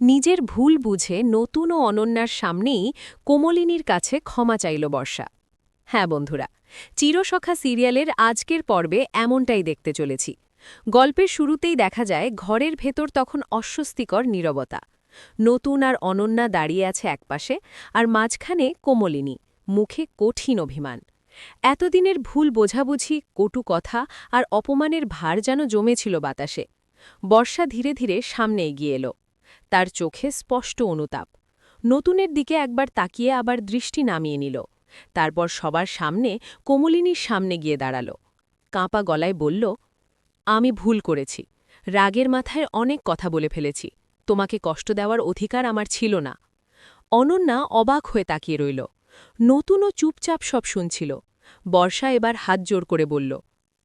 নিজের ভুল বুঝে নতুন ও অনন্যার সামনেই কোমলিনীর কাছে ক্ষমা চাইল বর্ষা। হ্যাঁ বন্ধুরা, চিরসখা সিরিয়ালের আজকের পর্বে এমনটাই দেখতে চলেছি। গল্পের শুরুতেই দেখা যায় ঘরের ভেতর তখন অস্বস্তিকর নীরবতা। নতুন আর অনন্যা দাঁড়িয়ে আছে একপাশে, আর মাঝখানে কোমলিনী, মুখে কঠিন অভিমান। এতদিনের ভুল বোঝাবুঝি, কটু কথা আর অপমানের ভার যেন জমেছিল বাতাসে। বর্ষা ধীরে ধীরে সামনে এগিয়ে এলো। তার চোখে স্পষ্ট অনুতাপ। নতুনের দিকে একবার তাকিয়ে আবার দৃষ্টি নামিয়ে নিল। তারপর সবার সামনে কোমলিনীর সামনে গিয়ে দাঁড়াল। কাঁপা গলায় বলল, আমি ভুল করেছি। রাগের মাথায় অনেক কথা বলে ফেলেছি। তোমাকে কষ্ট দেওয়ার অধিকার আমার ছিল না। অনন্যা অবাক হয়ে তাকিয়ে রইল। নতুনও চুপচাপ সব শুনছিল। বর্ষা এবার হাত জোর করে বলল,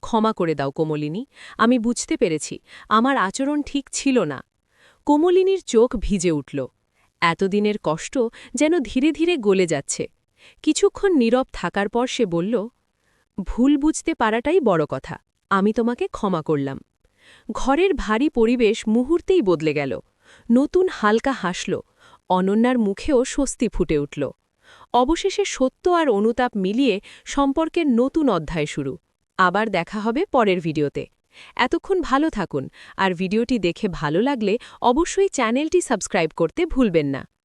ক্ষমা করে দাও কোমলিনী, আমি বুঝতে পেরেছি আমার আচরণ ঠিক ছিল না। কোমলিনীর চোখ ভিজে উঠল। এতদিনের কষ্ট যেন ধীরে ধীরে গলে যাচ্ছে। কিছুক্ষণ নীরব থাকার পর সে বলল, ভুল বুঝতে পারাটাই বড় কথা, আমি তোমাকে ক্ষমা করলাম। ঘরের ভারী পরিবেশ মুহূর্তেই বদলে গেল। নতুন হালকা হাসল। অনন্যার মুখেও স্বস্তি ফুটে উঠল। অবশেষে সত্য আর অনুতাপ মিলিয়ে সম্পর্কের নতুন অধ্যায় শুরু। আবার দেখা হবে পরের ভিডিওতে। এতক্ষণ ভালো থাকুন, আর ভিডিওটি দেখে ভালো লাগলে অবশ্যই চ্যানেলটি সাবস্ক্রাইব করতে ভুলবেন না।